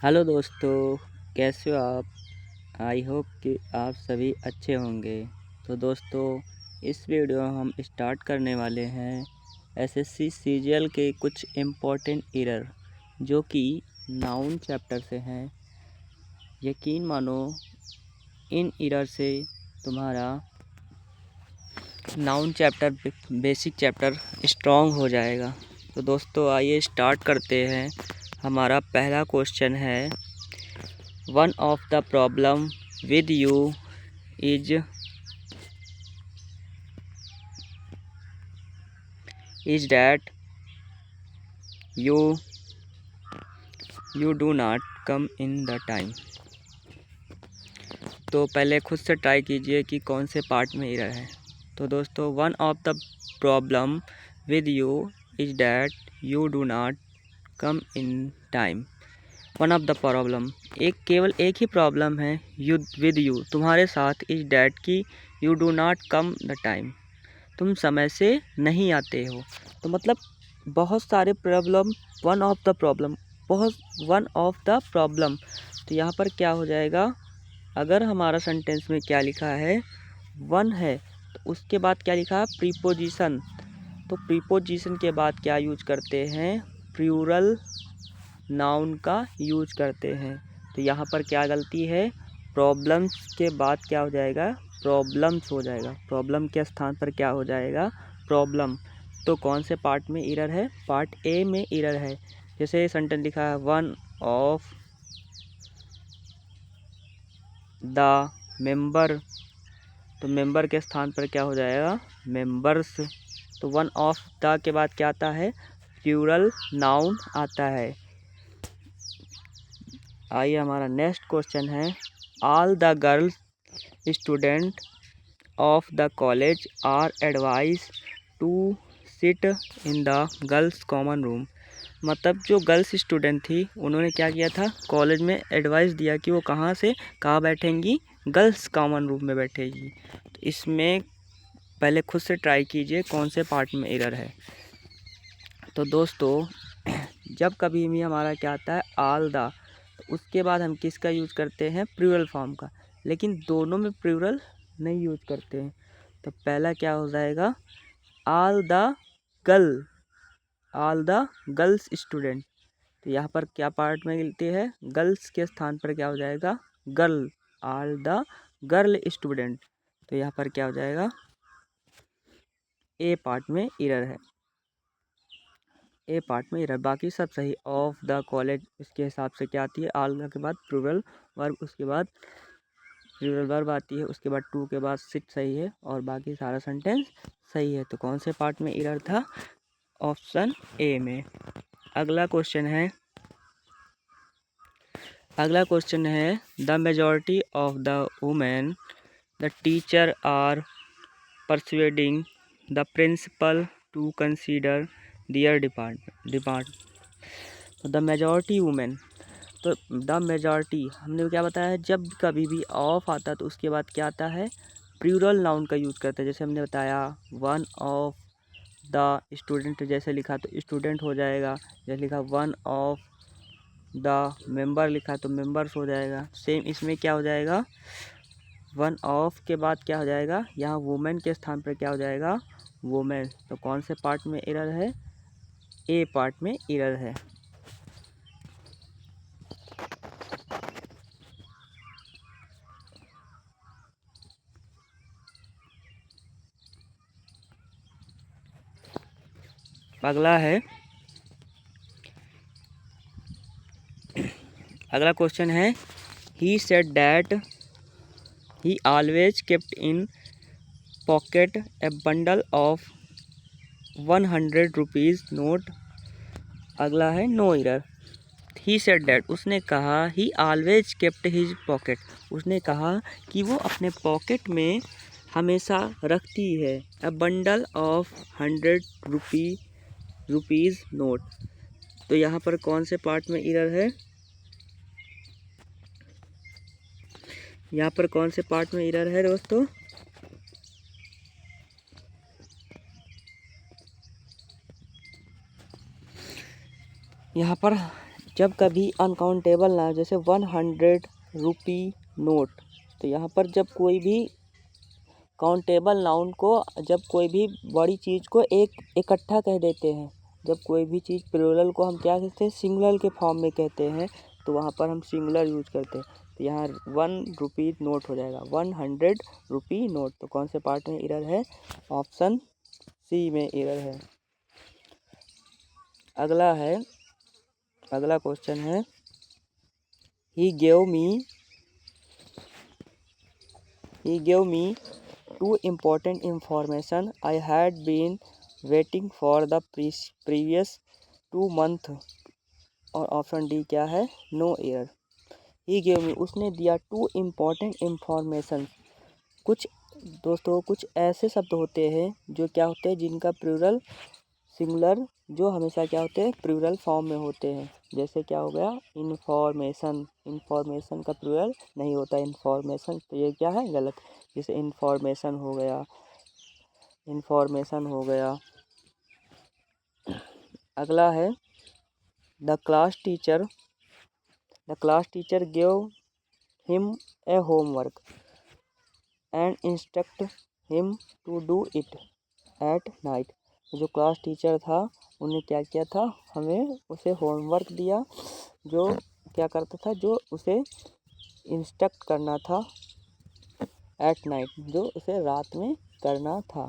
Hello दोस्तों, कैसे हो आप। आई होप कि आप सभी अच्छे होंगे। तो दोस्तों, इस वीडियो में हम स्टार्ट करने वाले हैं एसएससी सीजीएल के कुछ इम्पोर्टेंट एरर जो कि नाउन चैप्टर से हैं। यकीन मानो इन एरर से तुम्हारा noun chapter basic chapter strong हो जाएगा। तो दोस्तों आइए स्टार्ट करते हैं। हमारा पहला क्वेश्चन है, one of the problem with you is that you do not come in the time। तो पहले खुद से ट्राई कीजिए कि कौन से पार्ट में एरर है। तो दोस्तों, one of the problem with you is that you do not come in time. One of the problem, केवल एक ही प्रॉब्लम है यू विद यू तुम्हारे साथ, इज डैट कि you do not come the time, तुम समय से नहीं आते हो। तो मतलब बहुत सारे problem, one of the problem, one of the problem. तो यहाँ पर क्या हो जाएगा, अगर हमारा सेंटेंस में क्या लिखा है, वन है, तो उसके बाद क्या लिखा है, प्रीपोजिशन। तो प्रीपोजिशन के बाद क्या यूज करते हैं, प्लूरल नाउन का यूज करते हैं। तो यहाँ पर क्या गलती है, प्रॉब्लम्स के बाद क्या हो जाएगा, प्रॉब्लम्स हो जाएगा। प्रॉब्लम के स्थान पर क्या हो जाएगा, प्रॉब्लम। तो कौन से पार्ट में एरर है, पार्ट ए में एरर है। जैसे सेंटेंस लिखा है, वन ऑफ द मेंबर, तो मेंबर के स्थान पर क्या हो जाएगा, मेंबर्स। तो वन ऑफ द के बाद क्या आता है, प्लूरल नाउन आता है। आइए हमारा नेक्स्ट क्वेश्चन है, all the girls student of the college are advise to sit in the girls common room. मतलब जो गर्ल्स स्टूडेंट थी उन्होंने क्या किया था, कॉलेज में एडवाइस दिया कि वो कहाँ बैठेंगी, गर्ल्स कॉमन रूम में बैठेगी। तो इसमें पहले खुद से ट्राई कीजिए कौन से पार्ट में एरर है। तो दोस्तों, जब कभी भी हमारा क्या आता है, ऑल द, तो उसके बाद हम किसका यूज़ करते हैं, प्लूरल फॉर्म का। लेकिन दोनों में प्लूरल नहीं यूज करते हैं। तो पहला क्या हो जाएगा, all the girl, all the girls student. तो यहाँ पर क्या पार्ट में मिलती है, गर्ल्स के स्थान पर क्या हो जाएगा, girl, all the girl student. तो यहाँ पर क्या हो जाएगा, ए पार्ट में एरर है, ए पार्ट में एरर। बाकी सब सही। ऑफ द कॉलेज इसके हिसाब से क्या आती है, ऑल के बाद प्लूरल वर्ब, उसके बाद प्लूरल वर्ब आती है, उसके बाद टू के बाद सिट सही है, और बाकी सारा सेंटेंस सही है। तो कौन से पार्ट में एरर था, ऑप्शन ए में। अगला क्वेश्चन है, the majority of the women the teacher are persuading the principal to consider their depart. तो द मेजॉरिटी वुमेन, तो द मेजॉरिटी हमने क्या बताया है, जब कभी भी ऑफ आता है तो उसके बाद क्या आता है, प्लूरल नाउन का यूज़ करते हैं। जैसे हमने बताया, वन ऑफ द स्टूडेंट, जैसे लिखा तो स्टूडेंट हो जाएगा। जैसे लिखा वन ऑफ द मेंबर लिखा तो मेंबर्स हो जाएगा। सेम इसमें क्या हो जाएगा, वन ऑफ के बाद क्या हो जाएगा, यहाँ वुमेन के स्थान पर क्या हो जाएगा, वुमेन। तो कौन से पार्ट में एरर है, ए पार्ट में एरर है। अगला क्वेश्चन है, he said that he always kept in pocket a bundle of 100 rupees note. अगला है no error. He said that, उसने कहा, he always kept his pocket, उसने कहा कि वो अपने पॉकेट में हमेशा रखती है ए बंडल ऑफ 100 रुपीज़ नोट। तो यहाँ पर कौन से पार्ट में एरर है, यहाँ पर कौन से पार्ट में एरर है दोस्तों, यहाँ पर जब कभी अनकाउंटेबल नाउन जैसे 100 रुपी नोट, तो यहाँ पर जब कोई भी काउंटेबल नाउन को, जब कोई भी बड़ी चीज़ को एक इकट्ठा कह देते हैं, जब कोई भी चीज़ प्लूरल को हम क्या कहते हैं, सिंगुलर के फॉर्म में कहते हैं, तो वहाँ पर हम सिंगुलर यूज करते हैं। तो यहाँ 1 रुपी नोट हो जाएगा 100 रुपी नोट। तो कौन से पार्ट में एरर है? ऑप्शन सी में एरर है। अगला क्वेश्चन है, ही gave me 2 important information. I had been waiting for the previous 2 month। और ऑप्शन डी क्या है? No error. He gave me, उसने दिया 2 important information। कुछ दोस्तों कुछ ऐसे शब्द होते हैं जो क्या होते हैं, जिनका प्लूरल सिंगुलर जो हमेशा क्या होते हैं, प्लूरल फॉर्म में होते हैं। जैसे क्या हो गया? इन्फॉर्मेशन। इन्फॉर्मेशन का प्लूरल नहीं होता इन्फॉर्मेशन, तो ये क्या है? गलत। जैसे इन्फॉर्मेशन हो गया। अगला है, the class teacher give him a homework and instruct him to do it at night. जो क्लास टीचर था उन्हें क्या किया था? हमें उसे होमवर्क दिया, जो क्या करता था, जो उसे इंस्ट्रक्ट करना था एट नाइट, जो उसे रात में करना था।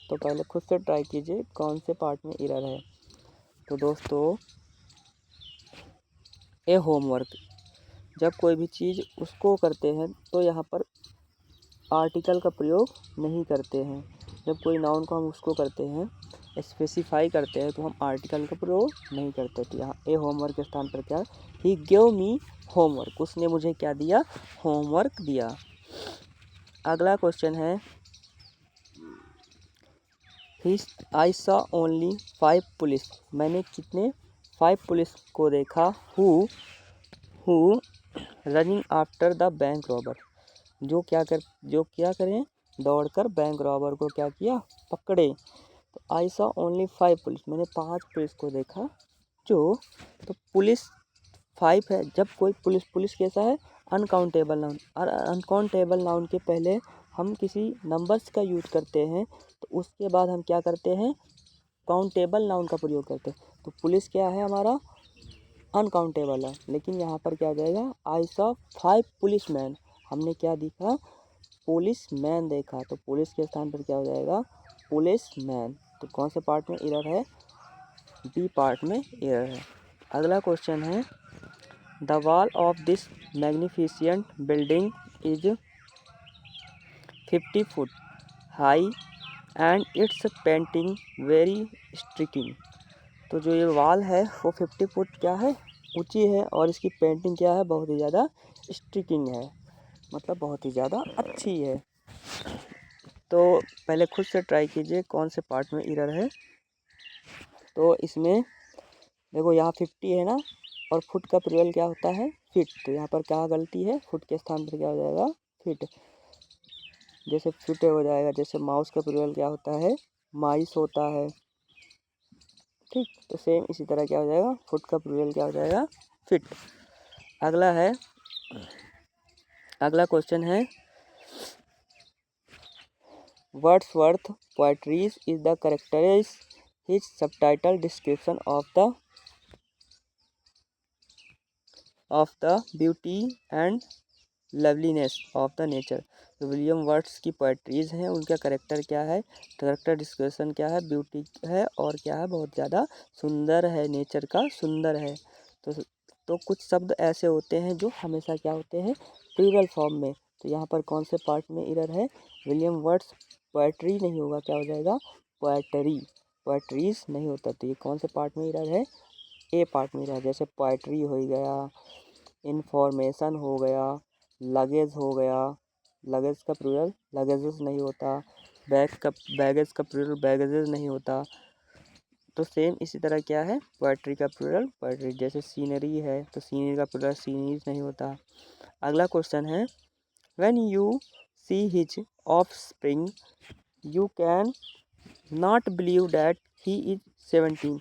तो पहले खुद से ट्राई कीजिए कौन से पार्ट में एरर है। तो दोस्तों ए होमवर्क, जब कोई भी चीज़ उसको करते हैं तो यहाँ पर आर्टिकल का प्रयोग नहीं करते हैं। जब कोई नाउन को हम उसको करते हैं, स्पेसिफाई करते हैं, तो हम आर्टिकल का प्रयोग नहीं करते। तो यहाँ ए होमवर्क के स्थान पर क्या? ही गिव मी होमवर्क, उसने मुझे क्या दिया? होमवर्क दिया। अगला क्वेश्चन है, आई सॉ ओनली 5 पुलिस, मैंने कितने 5 पुलिस को देखा, who running after the bank robber, जो क्या करें, दौड़कर बैंक रॉबर को क्या किया? पकड़े। तो आई सॉ ओनली 5 पुलिस, मैंने 5 पुलिस को देखा। तो पुलिस 5 है। जब कोई पुलिस कैसा है? Uncountable noun. और अनकाउंटेबल नाउन के पहले हम किसी नंबर्स का यूज करते हैं, तो उसके बाद हम क्या करते हैं? काउंटेबल नाउन का प्रयोग करते हैं। तो पुलिस क्या है हमारा? अनकाउंटेबल है। लेकिन यहाँ पर क्या हो जाएगा? आई सॉ 5 पुलिस मैन, हमने क्या देखा? पुलिस मैन देखा। तो पुलिस के स्थान पर क्या हो जाएगा? Police man. तो कौन से पार्ट में एरर है? बी पार्ट में एरर है। अगला क्वेश्चन है, the wall of this magnificent building is 50 foot high and it's painting very striking. तो जो ये वॉल है वो 50 फुट क्या है? ऊंची है, और इसकी पेंटिंग क्या है? बहुत ही ज़्यादा स्ट्रिकिंग है, मतलब बहुत ही ज़्यादा अच्छी है। तो पहले खुद से ट्राई कीजिए कौन से पार्ट में एरर है। तो इसमें देखो यहाँ 50 है ना, और फुट का प्लूरल क्या होता है? फिट। तो यहाँ पर क्या गलती है? फुट के स्थान पर क्या हो जाएगा? फिट। जैसे फिट हो जाएगा। जैसे माउस का प्लूरल क्या होता है? माइस होता है। ठीक, तो सेम इसी तरह क्या हो जाएगा? फुट का प्लूरल क्या हो जाएगा? फिट। अगला क्वेश्चन है, Wordsworth poetries is the characterise his subtitle description of the beauty and loveliness of the nature. तो विलियम वर्ड्स की पोएट्रीज़ हैं, उनका करेक्टर क्या है? करेक्टर डिस्क्रिप्शन क्या है? ब्यूटी है, और क्या है? बहुत ज़्यादा सुंदर है, नेचर का सुंदर है। तो कुछ शब्द ऐसे होते हैं जो हमेशा क्या होते हैं? प्लूरल फॉर्म में। तो यहाँ पर कौन से पार्ट में एरर है? विलियम वर्ड्स पोएट्री नहीं होगा, क्या हो जाएगा? पोएट्री। पोएट्रीज नहीं होता। तो ये कौन से पार्ट में एरर है? ए पार्ट में एरर। जैसे पोएट्री हो गया, इन्फॉर्मेशन हो गया, लगेज हो गया, लगेज का प्लूरल लगेजेस नहीं होता, बैगेज का प्लूरल बैगेजेस नहीं होता। तो सेम इसी तरह क्या है? पोएट्री का प्लूरल पोएट्री। जैसे सीनरी है, तो सीनरी का प्लूरल सीनरीज नहीं होता। अगला क्वेश्चन है, when you see his offspring you can not believe that he is 17।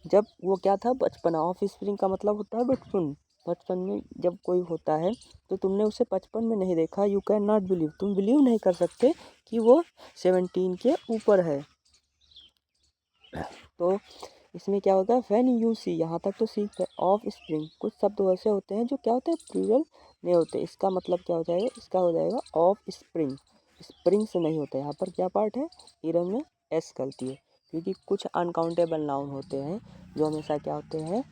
जब वो क्या था, बचपना। ऑफ स्प्रिंग का मतलब होता है बचपन। बचपन में जब कोई होता है तो तुमने उसे बचपन में नहीं देखा, यू कैन नॉट बिलीव, तुम बिलीव नहीं कर सकते कि वो 17 के ऊपर है। तो इसमें क्या होगा, व्हेन यू सी, यहाँ तक तो सीख है। ऑफ स्प्रिंग, कुछ शब्द वैसे होते हैं जो क्या होते हैं, प्लूरल नहीं होते। इसका मतलब क्या हो जाएगा, इसका हो जाएगा ऑफ स्प्रिंग। स्प्रिंग से नहीं होता। यहाँ पर क्या पार्ट है, इरर में एस गलती है, क्योंकि कुछ अनकाउंटेबल नाउन होते हैं जो हमेशा क्या होते हैं,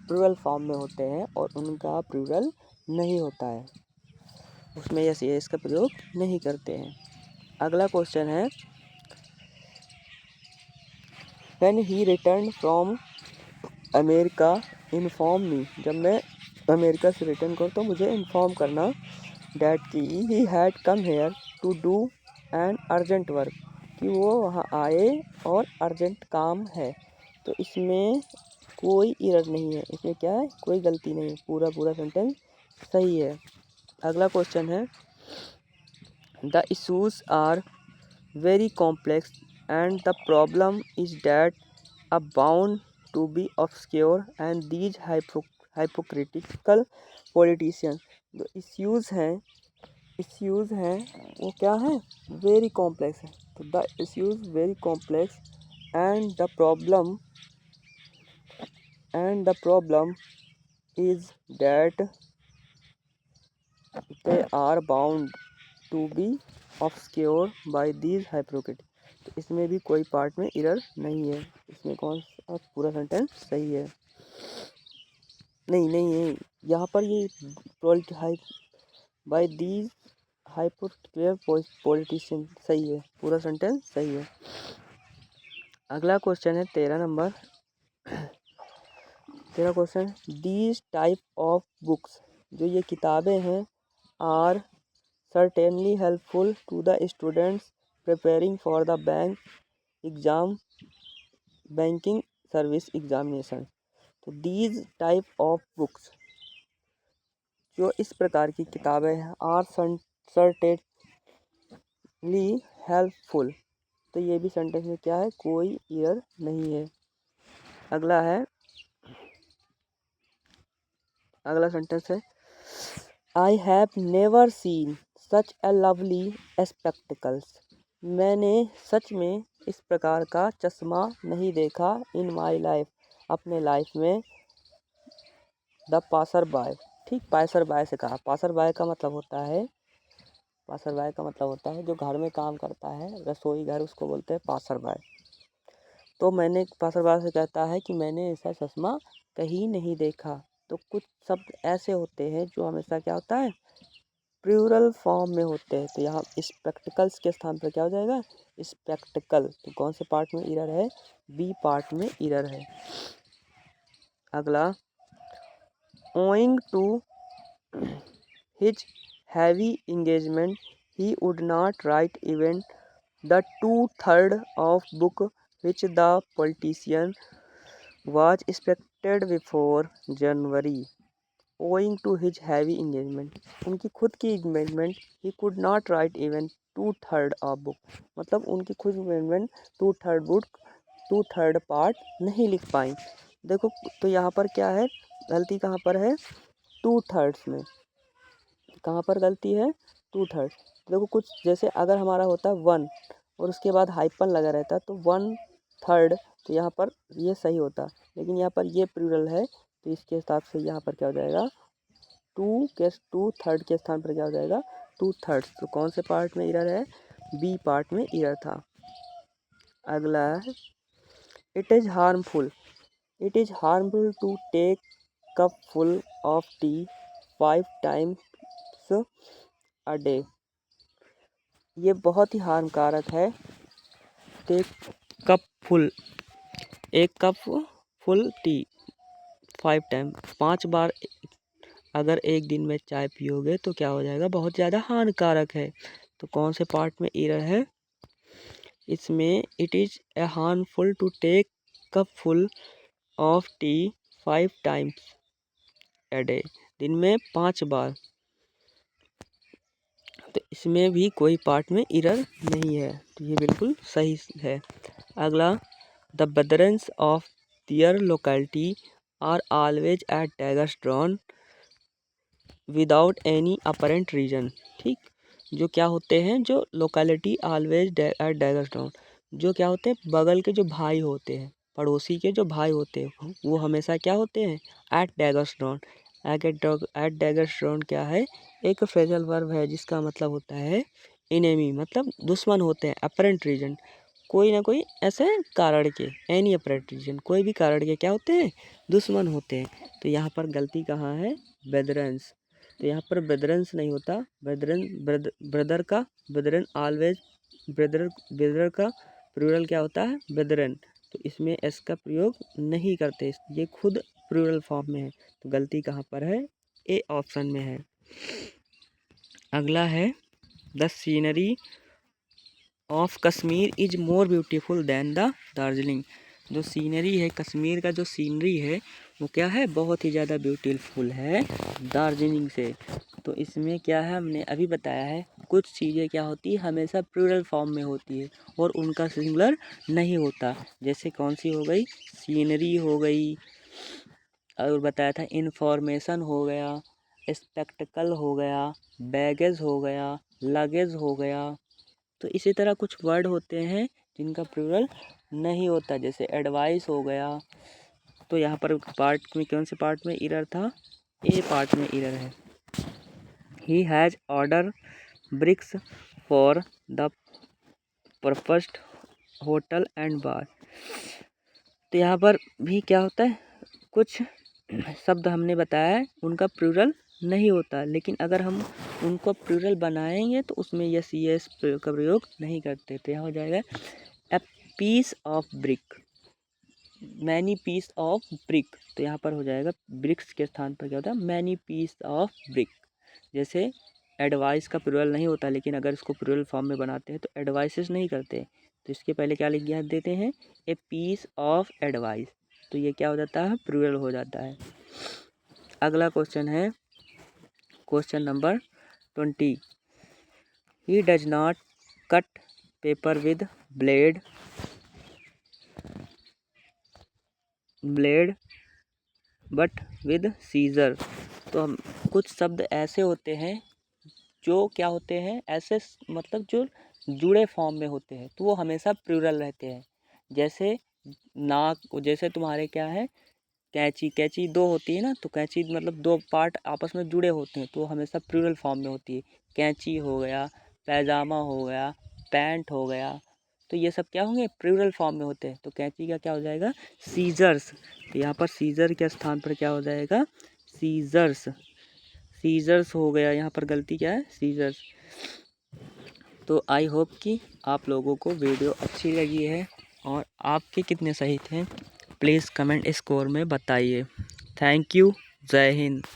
प्लूरल फॉर्म में होते हैं और उनका प्लूरल नहीं होता है, उसमें यस यस का प्रयोग नहीं करते हैं। अगला क्वेश्चन है, when he return from America inform me, जब मैं अमेरिका से रिटर्न करूँ तो मुझे इन्फॉर्म करना, डैट की he had come here to do an urgent work, कि वो वहाँ आए और अर्जेंट काम है। तो इसमें कोई एरर नहीं है, इसमें क्या है, कोई गलती नहीं है, पूरा पूरा सेंटेंस सही है। अगला क्वेश्चन है, the issues are very complex and the problem is that are bound to be obscure and these hypocritical politicians, जो issues हैं वो क्या है, very complex है। तो the issues very complex and the problem is that they are bound to be obscure by these hypocrites। तो इसमें भी कोई पार्ट में एरर नहीं है, इसमें कौन सा पूरा सेंटेंस सही है, नहीं नहीं नहीं, यहाँ पर ये बाय दीज हाइपोक्रिटिकल पॉलिटिशियन सही है, पूरा सेंटेंस सही है। अगला क्वेश्चन है 13 number. 13 question, these type of books, जो ये किताबें हैं, are certainly helpful to the students preparing for the banking service examination। तो these type of books, जो इस प्रकार की किताबें हैं, आर certainly helpful, तो ये भी सेंटेंस में क्या है, कोई एरर नहीं है। अगला सेंटेंस है, I have never seen such A lovely spectacles, मैंने सच में इस प्रकार का चश्मा नहीं देखा, इन माई लाइफ, अपने लाइफ में। द पासर बाय, ठीक, पासर बाय से कहा। पासर बाय का मतलब होता है जो घर में काम करता है, रसोई घर, उसको बोलते हैं पासर बाय। तो मैंने पासर बाय से कहता है कि मैंने ऐसा चश्मा कहीं नहीं देखा। तो कुछ शब्द ऐसे होते हैं जो हमेशा क्या होता है, प्लूरल फॉर्म में होते हैं। तो यहाँ स्पेक्टिकल्स के स्थान पर क्या हो जाएगा, स्पेक्टिकल। तो कौन से पार्ट में एरर है, बी पार्ट में एरर है। अगला, owing to his heavy engagement he would not write even the 2/3 of book which the politician was expected before January। Owing to his heavy engagement, उनकी खुद की engagement, he could not write even 2/3 of book, मतलब उनकी खुद engagement 2/3 part नहीं लिख पाई। देखो, तो यहाँ पर क्या है, गलती कहाँ पर है, 2/3 में। कहाँ पर गलती है, 2/3। देखो, कुछ जैसे अगर हमारा होता है 1 और उसके बाद हाइपन लगा रहता तो 1/3, तो यहाँ पर ये सही होता, लेकिन यहाँ पर ये प्लूरल है, तो इसके हिसाब से यहाँ पर क्या हो जाएगा, 2/3 के स्थान पर क्या हो जाएगा, 2/3। तो कौन से पार्ट में एरर है, बी पार्ट में एरर था। अगला है, it is harmful to take cup full of tea 5 times a day. ये बहुत ही हानिकारक है, टेक कप फुल, एक कप फुल टी 5 टाइम, 5 बार अगर एक दिन में चाय पियोगे तो क्या हो जाएगा, बहुत ज़्यादा हानिकारक है। तो कौन से पार्ट में एरर है, इसमें it is a harmful to take cup full of tea 5 times a day, दिन में 5 बार। तो इसमें भी कोई पार्ट में एरर नहीं है, तो ये बिल्कुल सही है। अगला, the brothers of their locality are always at daggers drawn without any apparent reason. ठीक, जो क्या होते हैं, जो locality always at daggers drawn, जो क्या होते हैं, बगल के जो भाई होते हैं, पड़ोसी के जो भाई होते हैं, वो हमेशा क्या होते हैं, at daggers drawn. At daggers drawn क्या है, एक फ्रेजल वर्ब है जिसका मतलब होता है इनेमी, मतलब दुश्मन होते हैं। अपरेंट रीजन, कोई ना कोई ऐसे कारण के, एनी अपरेंट रीजन, कोई भी कारण के क्या होते हैं, दुश्मन होते हैं। तो यहाँ पर गलती कहाँ है, ब्रदरन्स। तो यहाँ पर ब्रदरन्स नहीं होता, ब्रदर का, ब्रदरन ऑलवेज, ब्रदर का प्लूरल क्या होता है, ब्रदरन। तो इसमें एस का प्रयोग नहीं करते, ये खुद प्लूरल फॉर्म में है। तो गलती कहाँ पर है, ए ऑप्शन में है। अगला है the scenery of Kashmir is more beautiful than the Darjeeling. जो सीनरी है, कश्मीर का जो सीनरी है वो क्या है, बहुत ही ज़्यादा ब्यूटीफुल है दार्जिलिंग से। तो इसमें क्या है, हमने अभी बताया है, कुछ चीज़ें क्या होती है, हमेशा प्लूरल फॉर्म में होती है और उनका सिंगुलर नहीं होता। जैसे कौन सी हो गई, सीनरी हो गई, और बताया था इंफॉर्मेशन हो गया, स्पेक्टिकल हो गया, बैगेज हो गया, लगेज हो गया। तो इसी तरह कुछ वर्ड होते हैं जिनका प्लूरल नहीं होता, जैसे एडवाइस हो गया। तो यहाँ पर पार्ट में, कौन से पार्ट में एरर था, ए पार्ट में एरर है। He has order bricks for the perfect hotel and bar. तो यहाँ पर भी क्या होता है, कुछ शब्द हमने बताया है उनका प्लूरल नहीं होता, लेकिन अगर हम उनको प्लूरल बनाएंगे तो उसमें यस यस का प्रयोग नहीं करते। तो यहाँ हो जाएगा a piece of brick, many piece of brick. तो यहाँ पर हो जाएगा ब्रिक्स के स्थान पर क्या होता है, मैनी पीस ऑफ ब्रिक। जैसे एडवाइस का प्लूरल नहीं होता, लेकिन अगर इसको प्लूरल फॉर्म में बनाते हैं तो एडवाइसेस नहीं करते, तो इसके पहले क्या लिख देते हैं, ए पीस ऑफ एडवाइस। तो ये क्या हो जाता है, प्लूरल हो जाता है। अगला क्वेश्चन है question number 20। He does not cut paper with blade but with scissor. तो हम कुछ शब्द ऐसे होते हैं जो क्या होते हैं, ऐसे मतलब जो जुड़े फॉर्म में होते हैं, तो वो हमेशा प्लूरल रहते हैं। जैसे नाक, जैसे तुम्हारे क्या है, कैंची, कैंची दो होती है ना, तो कैंची मतलब दो पार्ट आपस में जुड़े होते हैं, तो वो हमेशा प्लूरल फॉर्म में होती है। कैंची हो गया, पैजामा हो गया, पैंट हो गया, तो ये सब क्या होंगे, प्लूरल फॉर्म में होते हैं। तो कैंची का क्या हो जाएगा, सीजर्स। तो यहाँ पर सीजर के स्थान पर क्या हो जाएगा, सीजर्स। सीजर्स हो गया, यहाँ पर गलती क्या है, सीजर्स। तो आई होप कि आप लोगों को वीडियो अच्छी लगी है, और आपके कितने सही थे प्लीज़ कमेंट स्कोर में बताइए। थैंक यू, जय हिंद।